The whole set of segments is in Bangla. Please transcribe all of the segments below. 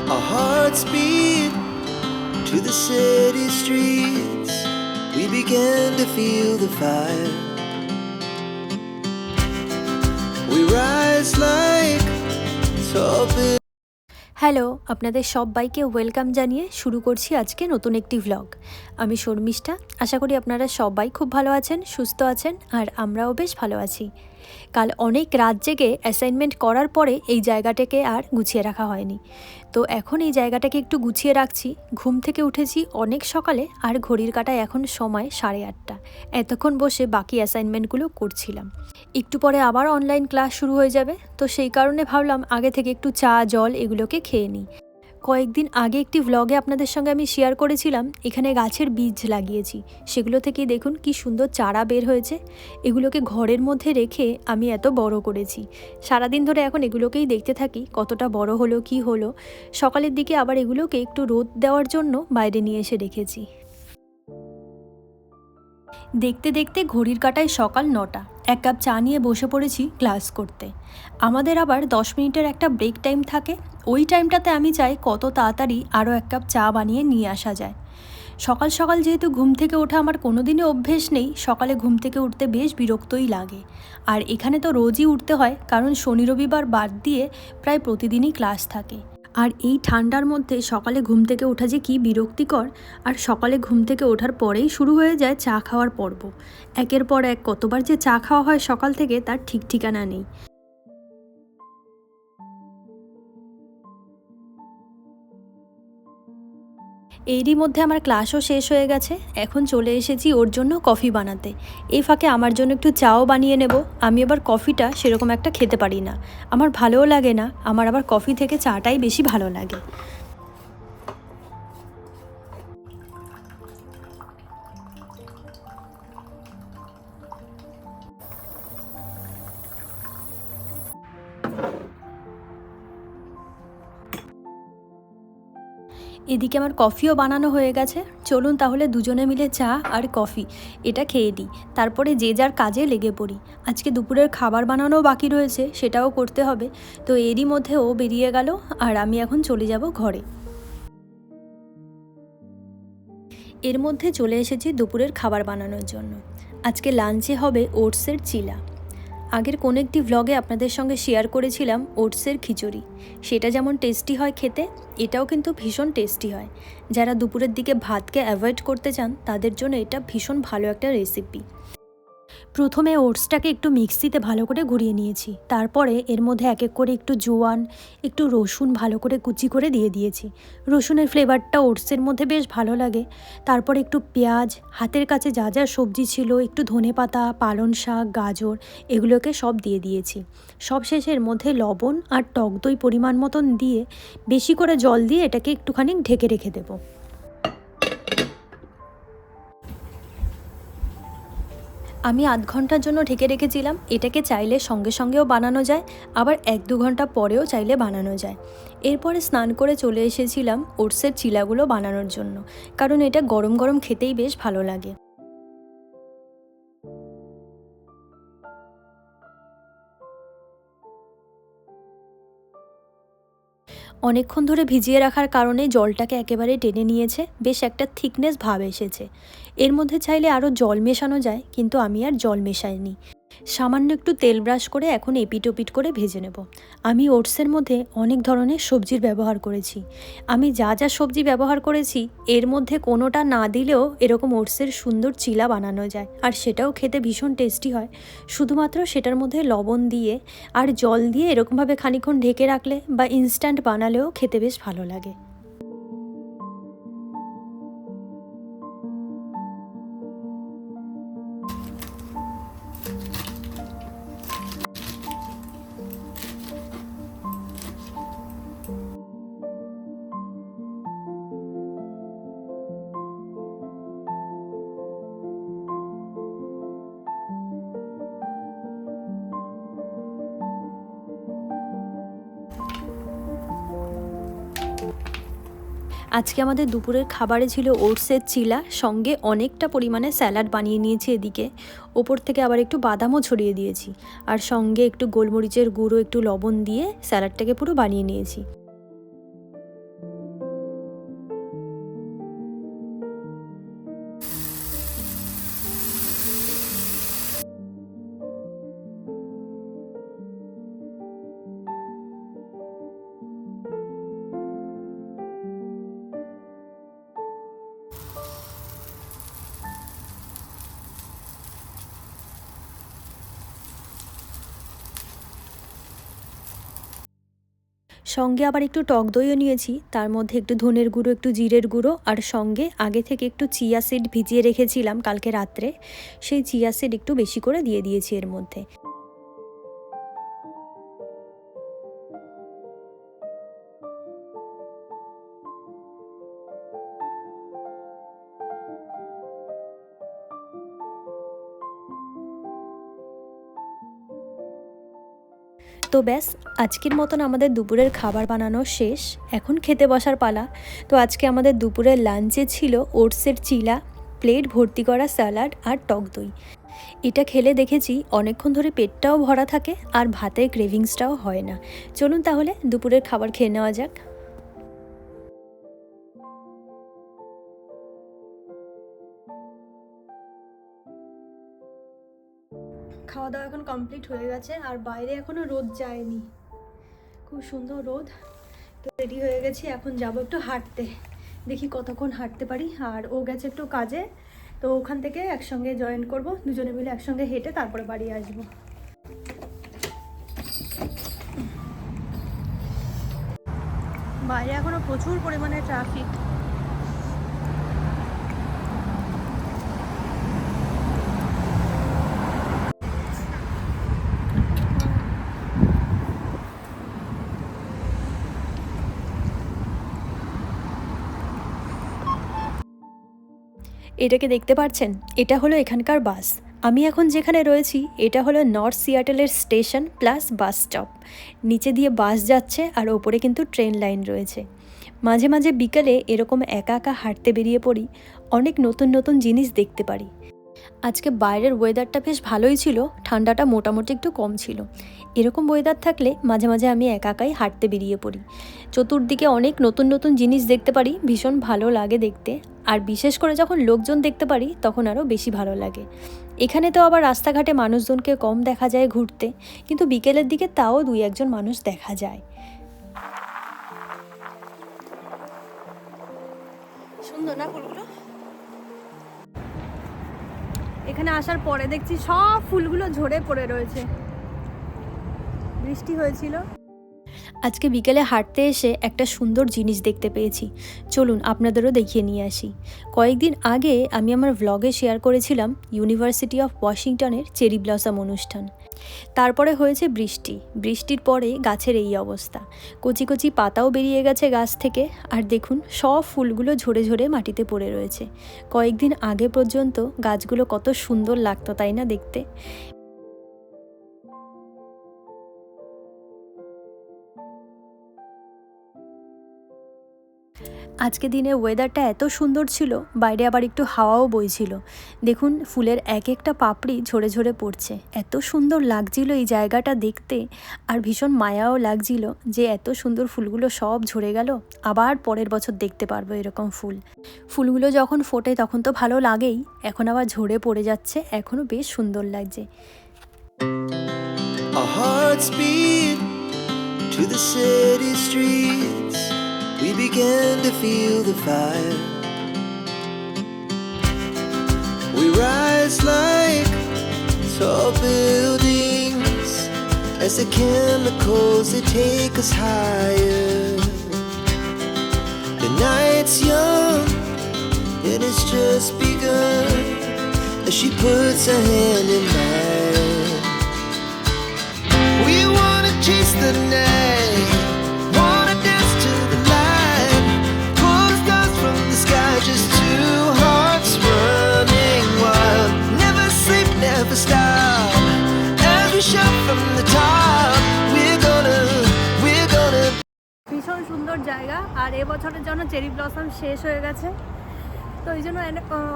Our hearts beat to the city streets. We began to feel the fire. We rise like tall buildings. Hello, আপনাদের সবাইকে ওয়েলকাম জানিয়ে শুরু করছি আজকে নতুন একটি ভ্লগ। আমি শর্মিষ্ঠা। আশা করি আপনারা সবাই খুব ভালো আছেন, সুস্থ আছেন, আর আমরাও বেশ ভালো আছি। কাল অনেক রাত জেগে অ্যাসাইনমেন্ট করার পরে এই জায়গাটাকে আর গুছিয়ে রাখা হয়নি, তো এখন এই জায়গাটাকে একটু গুছিয়ে রাখছি। ঘুম থেকে উঠেছি অনেক সকালে, আর ঘড়ির কাঁটায় এখন সময় 8:30। এতক্ষণ বসে বাকি অ্যাসাইনমেন্টগুলো করছিলাম। একটু পরে আবার অনলাইন ক্লাস শুরু হয়ে যাবে, তো সেই কারণে ভাবলাম আগে থেকে একটু চা জল এগুলোকে খেয়ে নিই। কয়েকদিন আগে একটি ভ্লগে আপনাদের সঙ্গে আমি শেয়ার করেছিলাম এখানে গাছের বীজ লাগিয়েছি, সেগুলো থেকেই দেখুন কি সুন্দর চারা বের হয়েছে। এগুলোকে ঘরের মধ্যে রেখে আমি এত বড় করেছি। সারাদিন ধরে এখন এগুলোকেই দেখতে থাকি কতটা বড় হলো কি হলো। সকালের দিকে আবার এগুলোকে একটু রোদ দেওয়ার জন্য বাইরে নিয়ে এসে রেখেছি। দেখতে দেখতে ঘড়ির কাঁটায় সকাল 9টা। এক কাপ চা নিয়ে বসে পড়েছি ক্লাস করতে। আমাদের আবার 10 মিনিটের একটা ব্রেক টাইম থাকে, ওই টাইমটাতে আমি চাই কত তাড়াতাড়ি আরও এক কাপ চা বানিয়ে নিয়ে আসা যায়। সকাল সকাল যেহেতু ঘুম থেকে ওঠা আমার কোনোদিনই অভ্যেস নেই, সকালে ঘুম থেকে উঠতে বেশ বিরক্তই লাগে। আর এখানে তো রোজই উঠতে হয়, কারণ শনি রবিবার বাদ দিয়ে প্রায় প্রতিদিনই ক্লাস থাকে। আর এই ঠান্ডার মধ্যে সকালে ঘুম থেকে ওঠা যে কী বিরক্তিকর। আর সকালে ঘুম থেকে ওঠার পরেই শুরু হয়ে যায় চা খাওয়ার পর্ব। একের পর এক কতবার যে চা খাওয়া হয় সকাল থেকে তার ঠিক ঠিকানা নেই। এরই মধ্যে আমার ক্লাসও শেষ হয়ে গেছে, এখন চলে এসেছি ওর জন্য কফি বানাতে। এই ফাঁকে আমার জন্য একটু চাও বানিয়ে নেব। আমি আবার কফিটা সেরকম একটা খেতে পারি না, আমার ভালোও লাগে না। আমার আবার কফি থেকে চাটাই বেশি ভালো লাগে। এদিকে আমার কফিও বানানো হয়ে গেছে। চলুন তাহলে দুজনে মিলে চা আর কফি এটা খেয়ে দিই, তারপরে যে যার কাজে লেগে পড়ি। আজকে দুপুরের খাবার বানানোও বাকি রয়েছে, সেটাও করতে হবে। তো এরই মধ্যে ও বেরিয়ে গেল, আর আমি এখন চলে যাব ঘরে। এর মধ্যে চলে এসেছি দুপুরের খাবার বানানোর জন্য। আজকে লাঞ্চে হবে ওটসের চিলা। আগের কোনো একটি ভ্লগে আপনাদের সঙ্গে শেয়ার করেছিলাম ওটসের খিচুড়ি। সেটা যেমন টেস্টি হয় খেতে, এটাও কিন্তু ভীষণ টেস্টি হয়। যারা দুপুরের দিকে ভাতকে অ্যাভয়েড করতে চান তাদের জন্য এটা ভীষণ ভালো একটা রেসিপি। প্রথমে ওটসটাকে একটু মিক্সিতে ভালো করে ঘুরিয়ে নিয়েছি, তারপরে এর মধ্যে এক এক করে একটু জোয়ান, একটু রসুন ভালো করে কুচি করে দিয়ে দিয়েছি। রসুনের ফ্লেভারটা ওটসের মধ্যে বেশ ভালো লাগে। তারপরে একটু পেঁয়াজ, হাতের কাছে যা যা সবজি ছিল, একটু ধনেপাতা, পালং শাক, গাজর, এগুলোকে সব দিয়ে দিয়েছি। সব শেষে এর মধ্যে লবণ আর টক দই পরিমাণ মতন দিয়ে বেশি করে জল দিয়ে এটাকে একটুখানি ঢেকে রেখে দেবো। আমি 8 ঘন্টার জন্য ঢেকে রেখেছিলাম। এটাকে চাইলে সঙ্গে সঙ্গেও বানানো যায়, আবার 1-2 ঘন্টা পরেও চাইলে বানানো যায়। এরপরে স্নান করে চলে এসেছিলাম ওটসের চিলাগুলো বানানোর জন্য, কারণ এটা গরম গরম খেতেই বেশ ভালো লাগে। অনেকক্ষণ ধরে ভিজিয়ে রাখার কারণে জলটাকে একেবারে টেনে নিয়েছে, বেশ একটা থিকনেস ভাব এসেছে। এর মধ্যে চাইলে আরও জল মেশানো যায়, কিন্তু আমি আর জল মেশাইনি। সামান্য একটু তেল ব্রাশ করে এখন এপিট ওপিট করে ভেজে নেব। আমি ওটসের মধ্যে অনেক ধরনের সবজির ব্যবহার করেছি। আমি যা যা সবজি ব্যবহার করেছি এর মধ্যে কোনোটা না দিলেও এরকম ওটসের সুন্দর চিলা বানানো যায়, আর সেটাও খেতে ভীষণ টেস্টি হয়। শুধুমাত্র সেটার মধ্যে লবণ দিয়ে আর জল দিয়ে এরকমভাবে খানিকক্ষণ ঢেকে রাখলে বা ইনস্ট্যান্ট বানালেও খেতে বেশ ভালো লাগে। আজকে আমাদের দুপুরের খাবারে ছিল ওটসের চিলা, সঙ্গে অনেকটা পরিমাণে স্যালাড বানিয়ে নিয়েছি। এদিকে ওপর থেকে আবার একটু বাদামও ছড়িয়ে দিয়েছি, আর সঙ্গে একটু গোলমরিচের গুঁড়ো, একটু লবণ দিয়ে স্যালাডটাকে পুরো বানিয়ে নিয়েছি। সঙ্গে আবার একটু টক দইও নিয়েছি, তার মধ্যে একটু ধনের গুঁড়ো, একটু জিরের গুঁড়ো, আর সঙ্গে আগে থেকে একটু চিয়া সিড ভিজিয়ে রেখেছিলাম কালকে রাত্রে, সেই চিয়া সিড একটু বেশি করে দিয়ে দিয়েছি এর মধ্যে। তো ব্যাস, আজকের মতন আমাদের দুপুরের খাবার বানানো শেষ, এখন খেতে বসার পালা। তো আজকে আমাদের দুপুরের লাঞ্চে ছিল ওটসের চিলা, প্লেট ভর্তি করা স্যালাড আর টক দই। এটা খেলে দেখেছি অনেকক্ষণ ধরে পেটটাও ভরা থাকে আর ভাতের ক্রেভিংসটাও হয় না। চলুন তাহলে দুপুরের খাবার খেয়ে নেওয়া যাক। খাওয়া দাওয়া এখন কমপ্লিট হয়ে গেছে আর বাইরে এখনও রোদ যায়নি, খুব সুন্দর রোদ। তো রেডি হয়ে গেছি, এখন যাব একটু হাঁটতে, দেখি কতক্ষণ হাঁটতে পারি। আর ও গেছে একটু কাজে, তো ওখান থেকে একসঙ্গে জয়েন করব, দুজনে মিলে একসঙ্গে হেঁটে তারপরে বাড়ি আসবো। বাইরে এখনো প্রচুর পরিমাণে ট্রাফিক। এটাকে দেখতে পাচ্ছেন, এটা হলো এখানকার বাস। আমি এখন যেখানে রয়েছি এটা হলো নর্থ সিয়াটেলের স্টেশন প্লাস বাস স্টপ। নিচে দিয়ে বাস যাচ্ছে আর ওপরে কিন্তু ট্রেন লাইন রয়েছে। মাঝে মাঝে বিকেলে এরকম একা একা হাঁটতে বেরিয়ে পড়ি, অনেক নতুন নতুন জিনিস দেখতে পারি। আজকে বাইরের ওয়েদারটা বেশ ভালোই ছিল, ঠান্ডাটা মোটামুটি একটু কম ছিল। এরকম ওয়েদার থাকলে মাঝে মাঝে আমি একা একাই হাঁটতে বেরিয়ে পড়ি। চতুর্দিকে অনেক নতুন নতুন জিনিস দেখতে পারি, ভীষণ ভালো লাগে দেখতে। আর বিশেষ করে যখন লোকজন দেখতে পারি তখন আরও বেশি ভালো লাগে। এখানে তো আবার রাস্তাঘাটে মানুষজনকে কম দেখা যায় ঘুরতে, কিন্তু বিকেলের দিকে তাও 2-1 জন মানুষ দেখা যায়। সুন্দর না ফুলগুলো? এখানে আসার পরে দেখছি সব ফুলগুলো ঝরে পড়ে রয়েছে, বৃষ্টি হয়েছিল। আজকে বিকেলে হাঁটতে এসে একটা সুন্দর জিনিস দেখতে পেয়েছি, চলুন আপনাদেরও দেখিয়ে নিয়ে আসি। কয়েকদিন আগে আমি আমার ভ্লগে শেয়ার করেছিলাম ইউনিভার্সিটি অফ ওয়াশিংটনের চেরি ব্লসম অনুষ্ঠান। তারপরে হয়েছে বৃষ্টি, বৃষ্টির পরে গাছের এই অবস্থা, কচি কচি পাতাও বেরিয়ে গেছে গাছ থেকে। আর দেখুন সব ফুলগুলো ঝরে ঝরে মাটিতে পড়ে রয়েছে। কয়েকদিন আগে পর্যন্ত গাছগুলো কত সুন্দর লাগতো, তাই না দেখতে? আজকে দিনের ওয়েদারটা এত সুন্দর ছিল, বাইরে আবার একটু হাওয়াও বইছিল। দেখুন ফুলের এক একটা পাপড়ি ঝরে ঝরে পড়ছে, এত সুন্দর লাগছিল এই জায়গাটা দেখতে। আর ভীষণ মায়াও লাগছিল যে এত সুন্দর ফুলগুলো সব ঝরে গেল, আবার পরের বছর দেখতে পারবো এরকম ফুল। ফুলগুলো যখন ফোটে তখন তো ভালো লাগেই, এখন আবার ঝরে পড়ে যাচ্ছে, এখনও বেশ সুন্দর লাগছে। Our hearts beat to the city streets. We began to feel the fire. We rise like tall buildings as the chemicals they take us higher. The night's young and it's just begun as she puts her hand in mine. We wanna chase the night, wanna dance to the light, pull the stars from the sky, just two hearts running wild. Never sleep, never stop, as we shout from the top. We're gonna ভীষণ সুন্দর জায়গা। আর এবছরের জন্য চেরি ব্লসম শেষ হয়ে গেছে, তো এই জন্য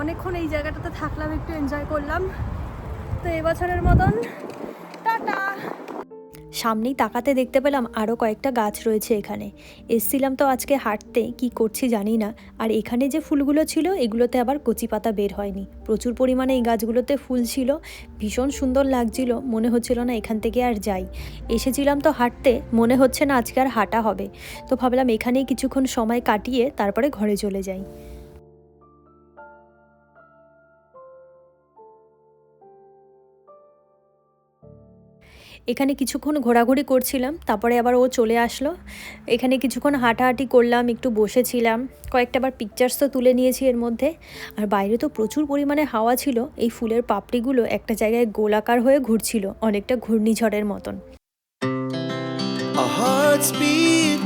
অনেকক্ষণ এই জায়গাটাতে থাকলাম, একটু এনজয় করলাম। তো এবছরের মতন টাটা। সামনেই তাকাতে দেখতে পেলাম আরও কয়েকটা গাছ রয়েছে এখানে। এসছিলাম তো আজকে হাঁটতে, কি করছি জানি না। আর এখানে যে ফুলগুলো ছিল এগুলোতে আবার কচি পাতা বের হয়নি, প্রচুর পরিমাণে এই গাছগুলোতে ফুল ছিল, ভীষণ সুন্দর লাগছিল, মনে হচ্ছিল না এখান থেকে আর যাই। এসেছিলাম তো হাঁটতে, মনে হচ্ছে না আজকে আর হাঁটা হবে, তো ভাবলাম এখানেই কিছুক্ষণ সময় কাটিয়ে তারপরে ঘরে চলে যাই। এখানে কিছুক্ষণ ঘোরাঘুরি করছিলাম, তারপরে আবার ও চলে আসলো। এখানে কিছুক্ষণ হাঁটাহাঁটি করলাম, একটু বসেছিলাম, কয়েকটা আবার পিকচার্স তো তুলে নিয়েছি এর মধ্যে। আর বাইরে তো প্রচুর পরিমাণে হাওয়া ছিল, এই ফুলের পাপড়িগুলো একটা জায়গায় গোলাকার হয়ে ঘুরছিল, অনেকটা ঘূর্ণিঝড়ের মতন। Our hearts beat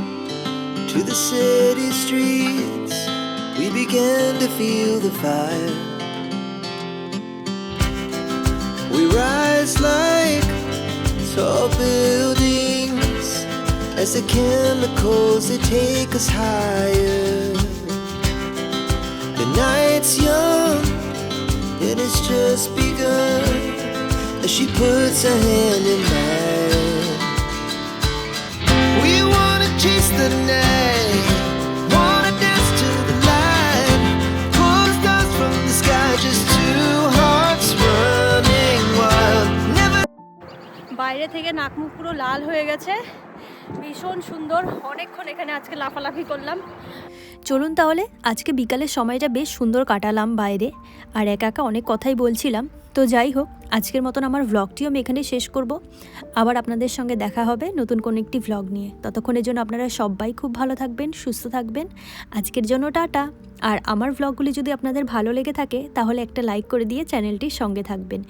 to the city streets. We began to feel the fire. We rise like tall buildings as the chemicals they take us higher. The night's young and it's just begun as she puts her hand in mine. We wanna chase the night, wanna dance to the light, pull the stars from the sky, just two hearts running wild. Never. বাইরে থেকে নাক মুখ পুরো লাল হয়ে গেছে, ভীষণ সুন্দর। অনেকক্ষণ এখানে আজকে লাফালাফি করলাম। চলুন তাহলে আজকে বিকালের সময়টা বেশ সুন্দর কাটালাম বাইরে, আর একা একা অনেক কথাই বলছিলাম। তো যাই হোক, আজকের মতন আমার ভ্লগটিও আমি এখানে শেষ করব। আবার আপনাদের সঙ্গে দেখা হবে নতুন কোনো একটি ভ্লগ নিয়ে। ততক্ষণের জন্য আপনারা সবাই খুব ভালো থাকবেন, সুস্থ থাকবেন। আজকের জন্য টাটা। আর আমার ভ্লগগুলি যদি আপনাদের ভালো লেগে থাকে তাহলে একটা লাইক করে দিয়ে চ্যানেলটির সঙ্গে থাকবেন।